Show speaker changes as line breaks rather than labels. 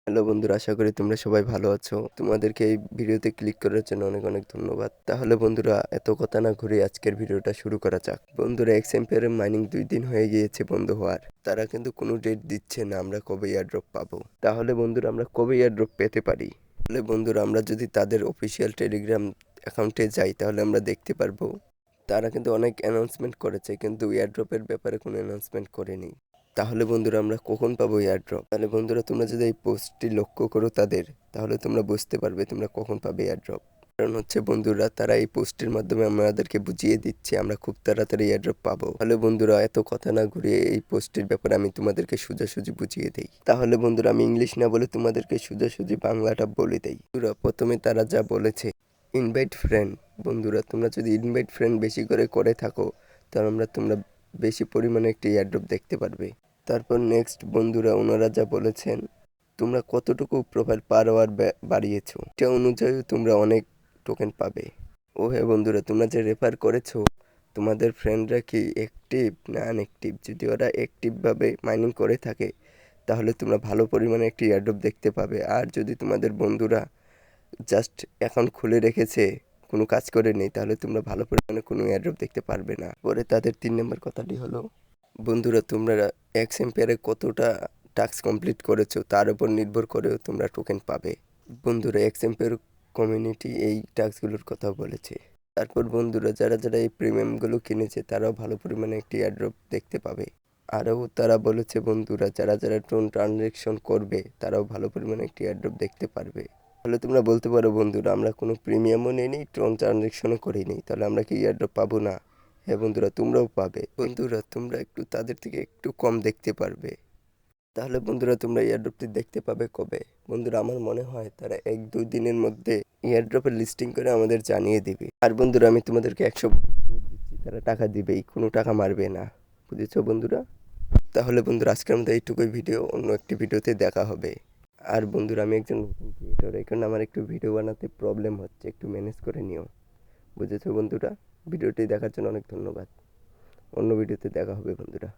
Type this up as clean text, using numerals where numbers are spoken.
Hello বন্ধুরা, আশা করি তোমরা সবাই ভালো আছো। তোমাদেরকে এই ভিডিওতে ক্লিক করার জন্য অনেক অনেক ধন্যবাদ। তাহলে বন্ধুরা, এত কথা না ঘুরে আজকের ভিডিওটা শুরু করা যাক। বন্ধুরা, এক্সএমপিআর এর মাইনিং 2 দিন হয়ে গিয়েছে বন্ধ হওয়ার। তারা কিন্তু কোনো ডেট দিচ্ছে না আমরা কবে এয়ারড্রপ পাবো। তাহলে বন্ধুরা, আমরা কবে এয়ারড্রপ পেতে পারি? তাহলে বন্ধুরা, আমরা যদি তাদের অফিসিয়াল টেলিগ্রাম অ্যাকাউন্টে যাই তাহলে আমরা দেখতে পারবো তারা কিন্তু অনেক অ্যানাউন্সমেন্ট করেছে, কিন্তু এয়ারড্রপের ব্যাপারে কোনো অ্যানাউন্সমেন্ট করেনি। তাহলে বন্ধুরা, আমরা কখন পাবো এয়ারড্রপ? তাহলে বন্ধুরা, তোমরা যদি এই পোস্টটি লক্ষ্য করো তাদের, তাহলে তোমরা বুঝতে পারবে তোমরা কখন পাবে এয়ারড্রপ। কারণ হচ্ছে বন্ধুরা, তারা এই পোস্টের মাধ্যমে আমাদেরকে বুঝিয়ে দিচ্ছে আমরা খুব তাড়াতাড়ি এয়ারড্রপ পাবো। তাহলে বন্ধুরা, এত কথা না ঘুরিয়ে এই পোস্টের ব্যাপারে আমি তোমাদেরকে সোজাসুজি বুঝিয়ে দেই। তাহলে বন্ধুরা, আমি ইংলিশ না বলে তোমাদেরকে সোজাসুজি বাংলাটা বলে দেই। বন্ধুরা, প্রথমে তারা যা বলেছে, ইনভাইট ফ্রেন্ড। বন্ধুরা, তোমরা যদি ইনভাইট ফ্রেন্ড বেশি করে থাকো, তাহলে তোমরা বেশি পরিমাণে একটি এয়ারড্রপ দেখতে পারবে। তারপর নেক্সট বন্ধুরা, ওনারা যা বলেছেন, তোমরা কতটুকু প্রোফাইল পার আওয়ার বাড়িয়েছো এটা অনুযায়ী তোমরা অনেক টোকেন পাবে। ও হ্যাঁ বন্ধুরা, তোমরা যে রেফার করেছো, তোমাদের ফ্রেন্ডরা কি অ্যাক্টিভ না আনঅ্যাক্টিভ? যদি ওরা অ্যাক্টিভভাবে মাইনিং করে থাকে তাহলে তোমরা ভালো পরিমাণে একটি এয়ারড্রপ দেখতে পাবে। আর যদি তোমাদের বন্ধুরা জাস্ট অ্যাকাউন্ট খুলে রেখেছে, কোনো কাজ করে নেই, তাহলে তোমরা ভালো পরিমাণে কোনো এয়ারড্রপ দেখতে পারবে না। পরে তাদের 3 নম্বর কথাটি হলো, বন্ধুরা, তোমরা এক্সএমপিআরে কতটা টাস্ক কমপ্লিট করেছো তার উপর নির্ভর করেও তোমরা টোকেন পাবে। বন্ধুরা, এক্সএমপিআর কমিউনিটি এই টাস্কগুলোর কথা বলেছে। তারপর বন্ধুরা, যারা যারা এই প্রিমিয়ামগুলো কিনেছে তারাও ভালো পরিমাণে একটি এয়ারড্রপ দেখতে পাবে। আরও তারা বলেছে বন্ধুরা, যারা যারা টোন ট্রানজ্যাকশন করবে তারাও ভালো পরিমাণে একটি এয়ারড্রপ দেখতে পারবে। তাহলে তোমরা বলতে পারো বন্ধুরা, আমরা কোনো প্রিমিয়ামও নিইনি, ট্রন ট্রানজ্যাকশনও করিনি, তাহলে আমরা কি এয়ারড্রপ পাবো না? হ্যাঁ বন্ধুরা, তোমরাও পাবে। বন্ধুরা, তোমরা একটু তাদের থেকে একটু কম দেখতে পারবে। তাহলে বন্ধুরা, তোমরা এয়ারড্রপটি দেখতে পাবে কবে? বন্ধুরা, আমার মনে হয় তারা 1-2 দিনের মধ্যে এয়ারড্রপের লিস্টিং করে আমাদের জানিয়ে দিবে। আর বন্ধুরা, আমি তোমাদেরকে 100 দিচ্ছি, তারা টাকা দিবেই, কোনো টাকা মারবে না। বুঝেছো বন্ধুরা? তাহলে বন্ধুরা, আজকের মধ্যে এইটুকুই ভিডিও, অন্য একটি ভিডিওতে দেখা হবে। আর বন্ধুরা, আমি একজন নতুন ক্রিয়েটর, এই কারণে আমার একটু ভিডিও বানাতে প্রবলেম হচ্ছে, একটু ম্যানেজ করে নিও। বুঝেছো বন্ধুরা? ভিডিওটি দেখার জন্য অনেক ধন্যবাদ। অন্য ভিডিওতে দেখা হবে বন্ধুরা।